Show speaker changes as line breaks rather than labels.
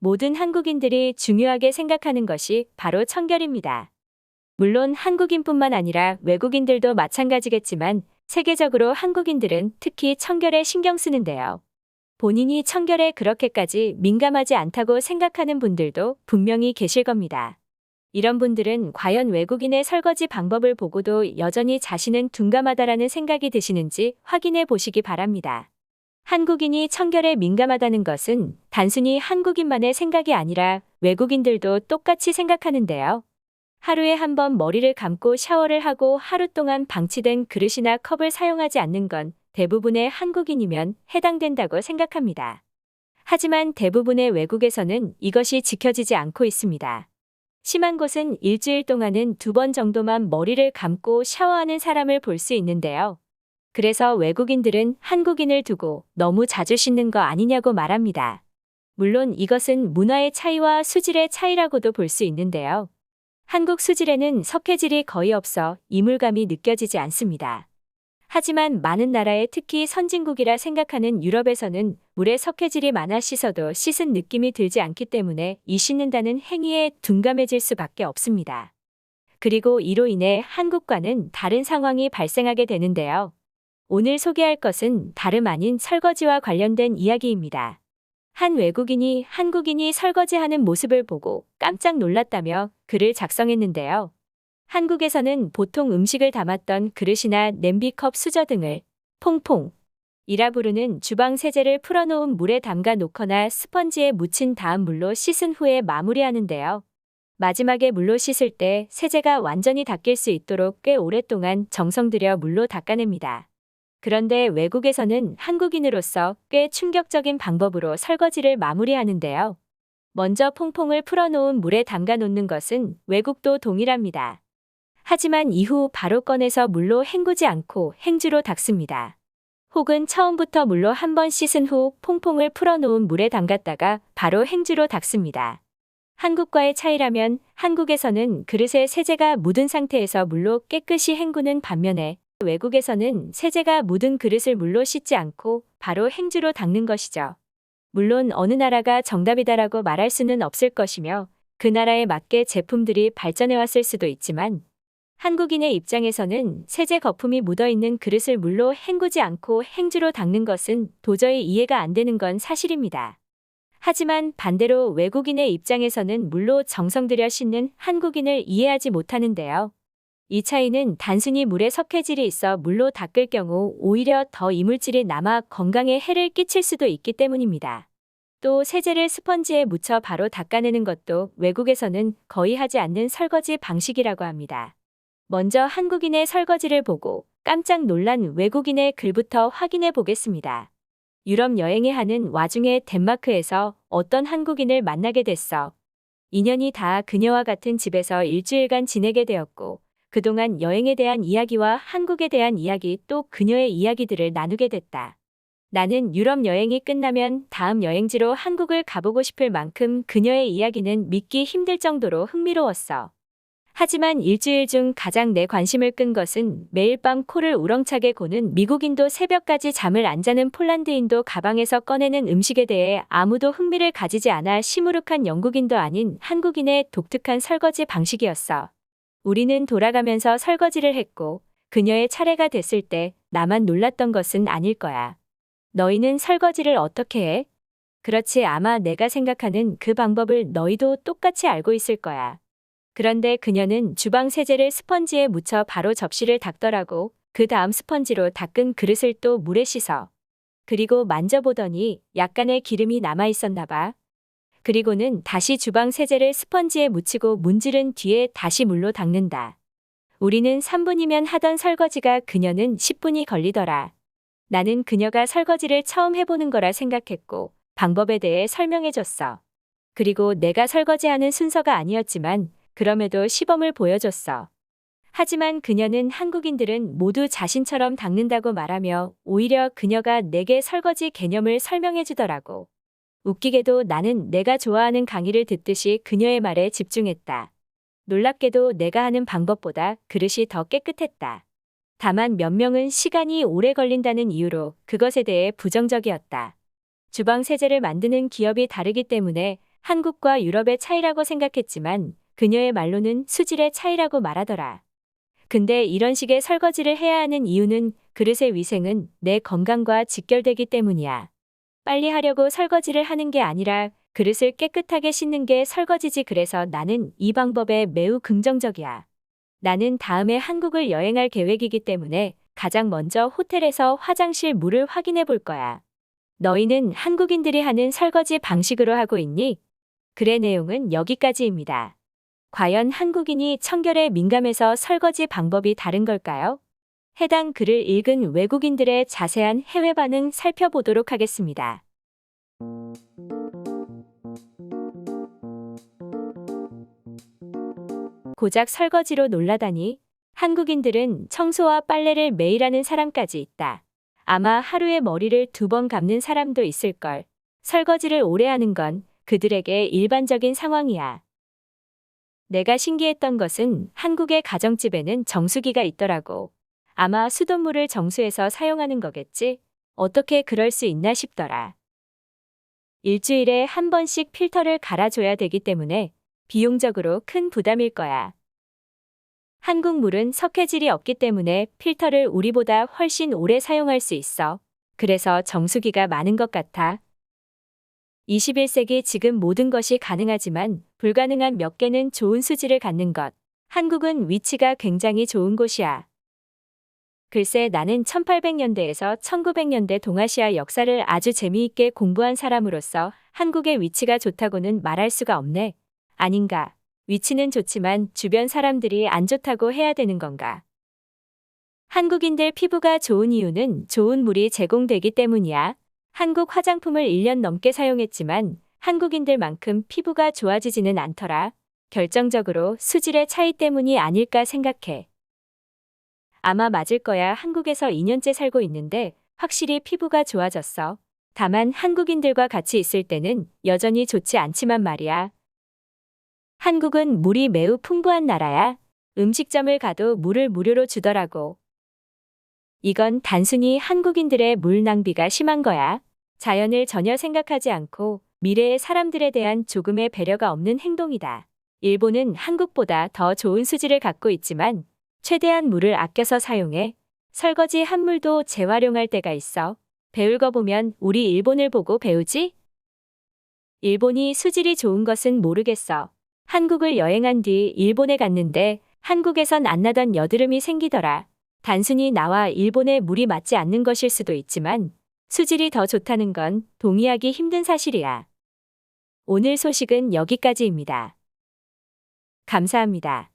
모든 한국인들이 중요하게 생각하는 것이 바로 청결입니다. 물론 한국인뿐만 아니라 외국인들도 마찬가지겠지만 세계적으로 한국인들은 특히 청결에 신경 쓰는데요. 본인이 청결에 그렇게까지 민감하지 않다고 생각하는 분들도 분명히 계실 겁니다. 이런 분들은 과연 외국인의 설거지 방법을 보고도 여전히 자신은 둔감하다라는 생각이 드시는지 확인해 보시기 바랍니다. 한국인이 청결에 민감하다는 것은 단순히 한국인만의 생각이 아니라 외국인들도 똑같이 생각하는데요. 하루에 한 번 머리를 감고 샤워를 하고 하루 동안 방치된 그릇이나 컵을 사용하지 않는 건 대부분의 한국인이면 해당된다고 생각합니다. 하지만 대부분의 외국에서는 이것이 지켜지지 않고 있습니다. 심한 곳은 일주일 동안은 2번 정도만 머리를 감고 샤워하는 사람을 볼 수 있는데요. 그래서 외국인들은 한국인을 두고 너무 자주 씻는 거 아니냐고 말합니다. 물론 이것은 문화의 차이와 수질의 차이라고도 볼 수 있는데요. 한국 수질에는 석회질이 거의 없어 이물감이 느껴지지 않습니다. 하지만 많은 나라에 특히 선진국이라 생각하는 유럽에서는 물에 석회질이 많아 씻어도 씻은 느낌이 들지 않기 때문에 이 씻는다는 행위에 둔감해질 수밖에 없습니다. 그리고 이로 인해 한국과는 다른 상황이 발생하게 되는데요. 오늘 소개할 것은 다름 아닌 설거지와 관련된 이야기입니다. 한 외국인이 한국인이 설거지하는 모습을 보고 깜짝 놀랐다며 글을 작성했는데요. 한국에서는 보통 음식을 담았던 그릇이나 냄비컵 수저 등을 퐁퐁이라 부르는 주방 세제를 풀어놓은 물에 담가 놓거나 스펀지에 묻힌 다음 물로 씻은 후에 마무리하는데요. 마지막에 물로 씻을 때 세제가 완전히 닦일 수 있도록 꽤 오랫동안 정성 들여 물로 닦아냅니다. 그런데 외국에서는 한국인으로서 꽤 충격적인 방법으로 설거지를 마무리하는데요. 먼저 퐁퐁을 풀어놓은 물에 담가 놓는 것은 외국도 동일합니다. 하지만 이후 바로 꺼내서 물로 헹구지 않고 행주로 닦습니다. 혹은 처음부터 물로 한 번 씻은 후 퐁퐁을 풀어놓은 물에 담갔다가 바로 행주로 닦습니다. 한국과의 차이라면 한국에서는 그릇에 세제가 묻은 상태에서 물로 깨끗이 헹구는 반면에 외국에서는 세제가 묻은 그릇을 물로 씻지 않고 바로 행주로 닦는 것이죠. 물론 어느 나라가 정답이다라고 말할 수는 없을 것이며 그 나라에 맞게 제품들이 발전해왔을 수도 있지만 한국인의 입장에서는 세제 거품이 묻어있는 그릇을 물로 헹구지 않고 행주로 닦는 것은 도저히 이해가 안 되는 건 사실입니다. 하지만 반대로 외국인의 입장에서는 물로 정성 들여 씻는 한국인을 이해하지 못하는데요. 이 차이는 단순히 물에 석회질이 있어 물로 닦을 경우 오히려 더 이물질이 남아 건강에 해를 끼칠 수도 있기 때문입니다. 또 세제를 스펀지에 묻혀 바로 닦아내는 것도 외국에서는 거의 하지 않는 설거지 방식이라고 합니다. 먼저 한국인의 설거지를 보고 깜짝 놀란 외국인의 글부터 확인해 보겠습니다. 유럽 여행에 하는 와중에 덴마크에서 어떤 한국인을 만나게 됐어. 인연이 다 그녀와 같은 집에서 일주일간 지내게 되었고 그동안 여행에 대한 이야기와 한국에 대한 이야기 또 그녀의 이야기들을 나누게 됐다. 나는 유럽 여행이 끝나면 다음 여행지로 한국을 가보고 싶을 만큼 그녀의 이야기는 믿기 힘들 정도로 흥미로웠어. 하지만 일주일 중 가장 내 관심을 끈 것은 매일 밤 코를 우렁차게 고는 미국인도 새벽까지 잠을 안 자는 폴란드인도 가방에서 꺼내는 음식에 대해 아무도 흥미를 가지지 않아 시무룩한 영국인도 아닌 한국인의 독특한 설거지 방식이었어. 우리는 돌아가면서 설거지를 했고 그녀의 차례가 됐을 때 나만 놀랐던 것은 아닐 거야. 너희는 설거지를 어떻게 해? 그렇지, 아마 내가 생각하는 그 방법을 너희도 똑같이 알고 있을 거야. 그런데 그녀는 주방 세제를 스펀지에 묻혀 바로 접시를 닦더라고. 그 다음 스펀지로 닦은 그릇을 또 물에 씻어. 그리고 만져보더니 약간의 기름이 남아 있었나 봐. 그리고는 다시 주방 세제를 스펀지에 묻히고 문지른 뒤에 다시 물로 닦는다. 우리는 3분이면 하던 설거지가 그녀는 10분이 걸리더라. 나는 그녀가 설거지를 처음 해보는 거라 생각했고 방법에 대해 설명해줬어. 그리고 내가 설거지하는 순서가 아니었지만 그럼에도 시범을 보여줬어. 하지만 그녀는 한국인들은 모두 자신처럼 닦는다고 말하며 오히려 그녀가 내게 설거지 개념을 설명해주더라고. 웃기게도 나는 내가 좋아하는 강의를 듣듯이 그녀의 말에 집중했다. 놀랍게도 내가 하는 방법보다 그릇이 더 깨끗했다. 다만 몇 명은 시간이 오래 걸린다는 이유로 그것에 대해 부정적이었다. 주방 세제를 만드는 기업이 다르기 때문에 한국과 유럽의 차이라고 생각했지만 그녀의 말로는 수질의 차이라고 말하더라. 근데 이런 식의 설거지를 해야 하는 이유는 그릇의 위생은 내 건강과 직결되기 때문이야. 빨리 하려고 설거지를 하는 게 아니라 그릇을 깨끗하게 씻는 게 설거지지. 그래서 나는 이 방법에 매우 긍정적이야. 나는 다음에 한국을 여행할 계획이기 때문에 가장 먼저 호텔에서 화장실 물을 확인해 볼 거야. 너희는 한국인들이 하는 설거지 방식으로 하고 있니? 글의 내용은 여기까지입니다. 과연 한국인이 청결에 민감해서 설거지 방법이 다른 걸까요? 해당 글을 읽은 외국인들의 자세한 해외 반응 살펴보도록 하겠습니다. 고작 설거지로 놀라다니. 한국인들은 청소와 빨래를 매일 하는 사람까지 있다. 아마 하루에 머리를 2번 감는 사람도 있을걸. 설거지를 오래 하는 건 그들에게 일반적인 상황이야. 내가 신기했던 것은 한국의 가정집에는 정수기가 있더라고. 아마 수돗물을 정수해서 사용하는 거겠지? 어떻게 그럴 수 있나 싶더라. 일주일에 한 번씩 필터를 갈아줘야 되기 때문에 비용적으로 큰 부담일 거야. 한국 물은 석회질이 없기 때문에 필터를 우리보다 훨씬 오래 사용할 수 있어. 그래서 정수기가 많은 것 같아. 21세기 지금 모든 것이 가능하지만 불가능한 몇 개는 좋은 수질을 갖는 것. 한국은 위치가 굉장히 좋은 곳이야. 글쎄 나는 1800년대에서 1900년대 동아시아 역사를 아주 재미있게 공부한 사람으로서 한국의 위치가 좋다고는 말할 수가 없네. 아닌가? 위치는 좋지만 주변 사람들이 안 좋다고 해야 되는 건가? 한국인들 피부가 좋은 이유는 좋은 물이 제공되기 때문이야. 한국 화장품을 1년 넘게 사용했지만 한국인들만큼 피부가 좋아지지는 않더라. 결정적으로 수질의 차이 때문이 아닐까 생각해. 아마 맞을 거야. 한국에서 2년째 살고 있는데 확실히 피부가 좋아졌어. 다만 한국인들과 같이 있을 때는 여전히 좋지 않지만 말이야. 한국은 물이 매우 풍부한 나라야. 음식점을 가도 물을 무료로 주더라고. 이건 단순히 한국인들의 물 낭비가 심한 거야. 자연을 전혀 생각하지 않고 미래의 사람들에 대한 조금의 배려가 없는 행동이다. 일본은 한국보다 더 좋은 수질을 갖고 있지만 최대한 물을 아껴서 사용해. 설거지 한 물도 재활용할 때가 있어. 배울 거 보면 우리 일본을 보고 배우지? 일본이 수질이 좋은 것은 모르겠어. 한국을 여행한 뒤 일본에 갔는데 한국에선 안 나던 여드름이 생기더라. 단순히 나와 일본의 물이 맞지 않는 것일 수도 있지만 수질이 더 좋다는 건 동의하기 힘든 사실이야. 오늘 소식은 여기까지입니다. 감사합니다.